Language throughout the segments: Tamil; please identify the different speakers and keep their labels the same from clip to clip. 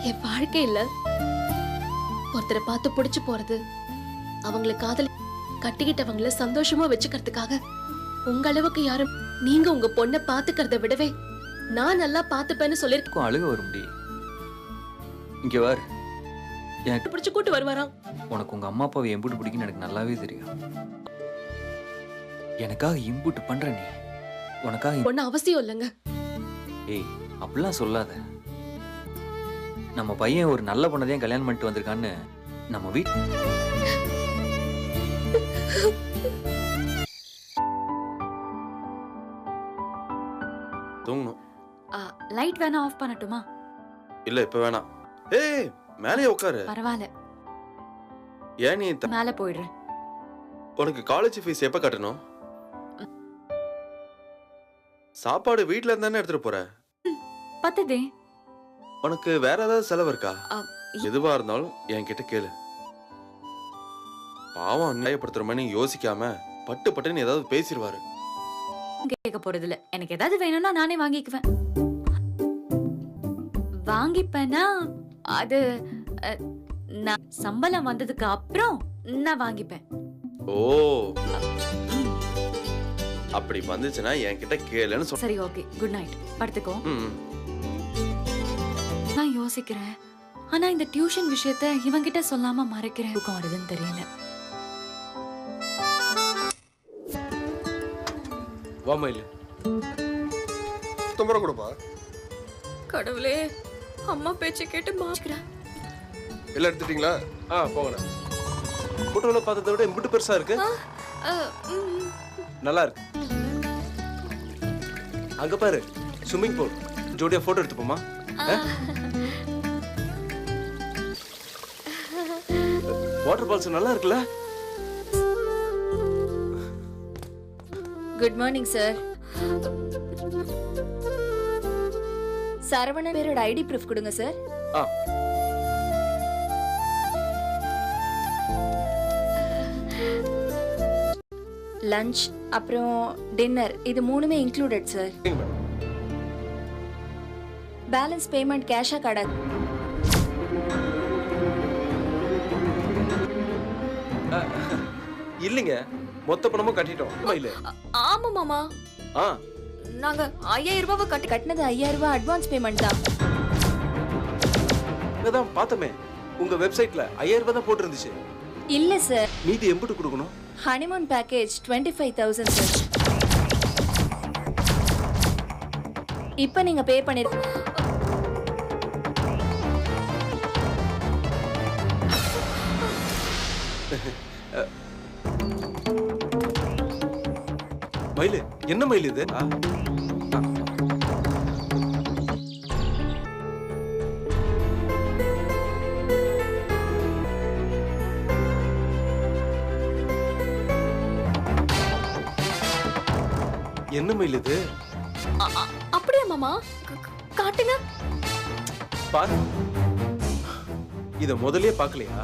Speaker 1: என் வாழ்க்கையில ஒருத்தரை பார்த்து பிடிச்சு போறது, அவங்களை காதல் கட்டிக்கிட்டவங்கள சந்தோஷமா வச்சுக்கிறதுக்காக உங்க அளவுக்கு யாரும் நீங்க உங்க பொண்ணை பாத்துக்கிறத விடவே நான் நல்லா பாத்துப்பேன்னு சொல்லிருக்கோம்.
Speaker 2: அழுக வரும் முடி. இங்க வார், எனக்கு
Speaker 1: பிடிச்சு கூட்டு வருவாராம்.
Speaker 2: உனக்கு உங்க அம்மா அப்பாவை எம்புட்டு பிடிக்குன்னு எனக்கு நல்லாவே தெரியும். எனக்காக இம்புட்டு பண்ற நீ, உனக்காக
Speaker 1: பொண்ணு அவசியம் இல்லைங்க.
Speaker 2: ஏய் அப்படிலாம் சொல்லாத. நம்ம பையன் ஒரு நல்ல பொண்ணதையும் கல்யாணம் பண்ணிட்டு வந்திருக்கான்னு நம்ம வீட்டு
Speaker 3: தூங்கணும்.
Speaker 4: லைட் வேணா ஆஃப் பண்ணட்டுமா?
Speaker 3: இல்ல இப்ப வேணாம். ஏய் மேலே உட்காரு.
Speaker 4: பரவாயில்ல,
Speaker 3: ஏன் நீ
Speaker 4: மேல போயிடுறேன்.
Speaker 3: உனக்கு காலேஜ் ஃபீஸ் எப்ப கட்டணும்? சாப்பாடு வீட்ல இருந்தானே எடுத்துட்டு போற.
Speaker 4: பத்துதே.
Speaker 3: உனக்கு வேற ஏதாவது செலவு இருக்கா?
Speaker 4: அ,
Speaker 3: எதுவா இருந்தாலும் என்கிட்ட கேளு. பாவம் அநியாயப்படுத்துற மாதிரி யோசிக்காம பட்டு பட்டுன்னு ஏதாவது பேசிடுவாரு.
Speaker 4: கேட்க போறது இல்ல. எனக்கு ஏதாவது வேணும்னா நானே வாங்கிக்குவேன். வாங்கிப்பேனா அது நான் சம்பளம் வந்ததுக்கு அப்புறம் நான் வாங்கிப்பேன்.
Speaker 3: ஓ அப்படி வந்துச்சுன்னா என்கிட்ட கேளுன்னு சொல்ல.
Speaker 4: சரி, ஓகே, குட் நைட். படுத்துக்கோ. நான் யோசிக்கிறேன், ஆனா இந்த டியூஷன் விஷயத்த இவங்கிட்ட சொல்லாம மறைக்கிறேன். தூக்கம் வருதுன்னு தெரியல.
Speaker 5: வாமையில தொம்பர கொடுப்பா.
Speaker 1: கடவுளே, அம்மா பேச்சை கேட்டு மாச்சுக்கிறேன்.
Speaker 5: எல்லாம் எடுத்துட்டீங்களா? போங்கண்ணா. போட்டோல பார்த்ததை விட இம்புட்டு பெருசா இருக்கு. நல்லா இருக்கு. அங்க பாரு, ஸ்விம்மிங் பூல். ஜோடியா போட்டோ எடுத்துப்போமா? வாட்டர் ஃபால்ஸ் நல்லா இருக்குல்ல?
Speaker 6: Good morning sir. சரவணன் பேரோட ஐடி ப்ரூஃப் கொடுங்க சார். லஞ்ச் அப்புறம் டின்னர் இது மூணுமே இன்க்ளூடட் சார். பேலன்ஸ் பேமெண்ட் கேஷா கார்டா?
Speaker 5: இல்லைங்க, மொத்த பணமும் கட்டிட்டோம். இல்ல
Speaker 1: ஆமா மாமா, நாங்க 5000 ரூபாவை
Speaker 6: கட்டினது 5000 ரூபாய் அட்வான்ஸ் பேமெண்ட் தான்.
Speaker 5: அதான் பார்த்தமே, உங்க வெப்சைட்ல 5000 ரூபாய் தான் போட்டு இருந்துச்சு.
Speaker 6: இல்ல சார்,
Speaker 5: மீதி எம்புட்டு கொடுக்கணும்?
Speaker 6: Honeymoon package 25,000 sir. இப்போ நீங்க பே பண்ணிருக்கீங்க.
Speaker 5: மயிலு, என்ன மயில் இது? என்ன மயில் இது?
Speaker 1: அப்படியே மாமா, காட்டுங்க.
Speaker 5: பாரு, இத முதல்லயே பாக்கலையா?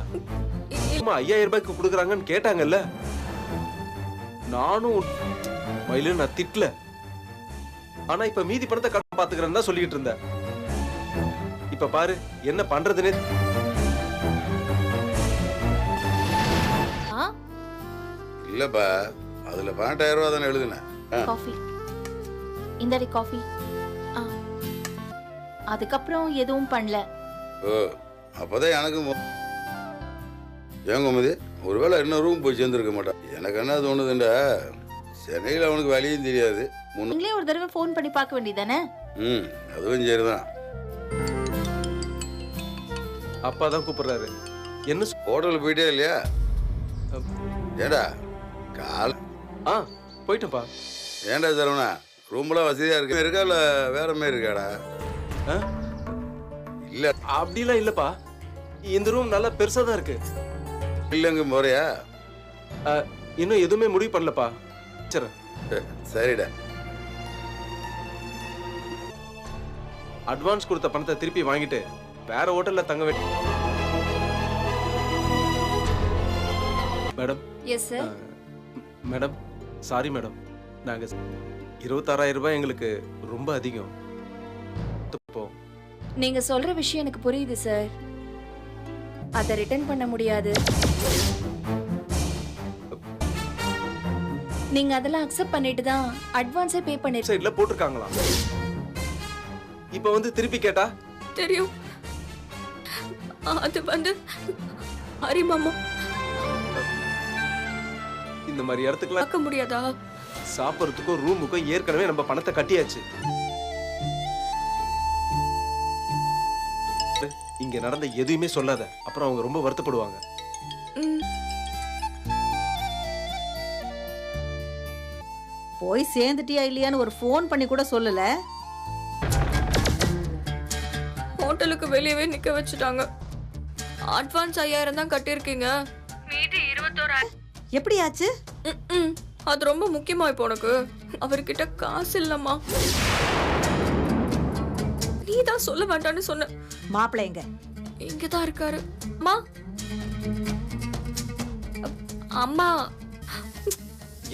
Speaker 5: 5000 ரூபாய்க்கு கொடுக்குறாங்கன்னு கேட்டாங்கல்ல. நானும் மயிலு நான் திட்டல. ஆனா இப்ப மீதி பணத்தை கடன் பாத்துக்கிறேன்னு தான் சொல்லிட்டு இருந்தேன். இப்ப பாரு என்ன பண்றதுன்னு.
Speaker 7: இல்லப்பா, அதுல 12,000 ரூபாய் தானே எழுதுனேன்.
Speaker 6: காஃபி இந்தடி காஃபி. அதுக்கப்புறம் எதுவும் பண்ணல.
Speaker 7: ஓ அப்பதான் எனக்கு ஏன் கோமதி, ஒருவேளை இன்னும் ரூம் போய் சேர்ந்துருக்க மாட்டான். எனக்கு என்ன தோணுதுண்டா, சென்னையில் அவனுக்கு வேலையும் தெரியாது.
Speaker 6: நீங்களே ஒரு தடவை ஃபோன் பண்ணி பார்க்க வேண்டியதானே?
Speaker 7: அதுவும் சரிதான்.
Speaker 5: அப்பா தான் கூப்பிடுறாரு. என்ன
Speaker 7: ஹோட்டலுக்கு போயிட்டே இல்லையா? ஏடா கால
Speaker 5: போயிட்டேன்ப்பா.
Speaker 7: ஏண்டா சரவணா, ரூம்லாம் வசதியா இருக்கா இல்ல வேற மாதிரி இருக்காடா? இல்ல
Speaker 5: அப்படிலாம் இல்லப்பா, இந்த ரூம் நல்லா பெருசா தான் இருக்கு.
Speaker 7: இல்லங்க முறையா?
Speaker 5: இன்னும் எதுவுமே முடிவு பண்ணலப்பா.
Speaker 7: சரிடா.
Speaker 5: அட்வான்ஸ் கொடுத்த பணத்தை திருப்பி வாங்கிட்டு வேற ஹோட்டல்ல தங்க வேண்டிய. Madam.
Speaker 6: Yes sir.
Speaker 5: Madam, sorry madam, நாங்க 26,000 ரூபாய் எங்களுக்கு ரொம்ப அதிகம்.
Speaker 6: நீங்க சொல்ற விஷயம் எனக்கு புரியுது சார். அதை ரிட்டர்ன் பண்ண முடியாது. நீங்க அதெல்லாம் அக்செப்ட் பண்ணிட்டு தான் அட்வான்ஸே பே பண்ணிருக்கீங்க.
Speaker 5: சைடுல போட்டிருக்காங்களா? இப்ப வந்து திருப்பி கேட்டா
Speaker 1: தெரியும். அது வந்து ஹரி மாமா
Speaker 5: இந்த மாதிரி இடத்துக்குலாம்
Speaker 1: பார்க்க முடியாதா?
Speaker 5: சாப்பிட்றதுக்கும் ரூமுக்கும் ஏற்கனவே நம்ம பணத்தை கட்டியாச்சு. இங்க நடந்த எதுவுமே சொல்லாத, அப்புறம் அவங்க ரொம்ப வருத்தப்படுவாங்க.
Speaker 1: ம்,
Speaker 8: போய் சேர்ந்துட்டியா இல்லையான்னு ஒரு ஃபோன் பண்ணி கூட சொல்லல.
Speaker 1: ஹோட்டலுக்கு வெளியவே நிக்க வச்சுட்டாங்க. அட்வான்ஸ் 5000 தான் கட்டியிருக்கீங்க. மீதி 21,000.
Speaker 8: எப்படி ஆச்சு?
Speaker 1: அது ரொம்ப முக்கியமா இப்போ உனக்கு. அவர்கிட்ட காசு இல்லம்மா. நீ தான் சொல்ல வேண்டாம்னு சொன்ன.
Speaker 8: மாப்பிள்ளை எங்க?
Speaker 1: இங்கதான் இருக்காரு. அம்மா, அம்மா.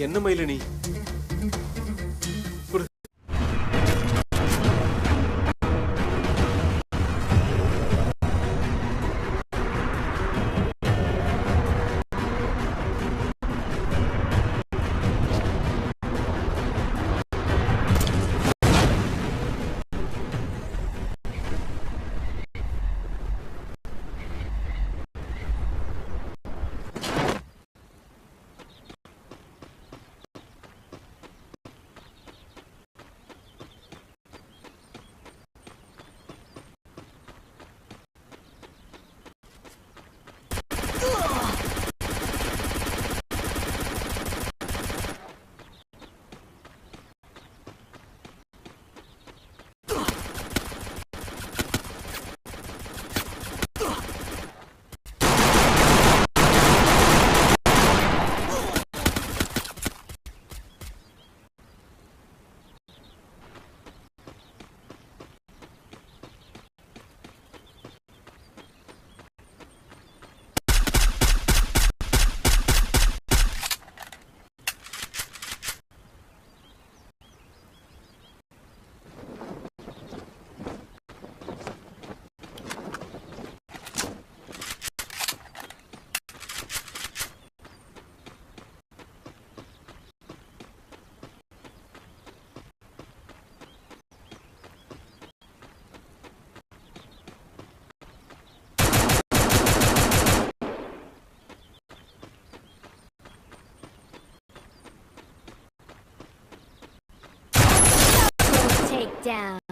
Speaker 5: என்ன மயிலு நீ?
Speaker 9: Down.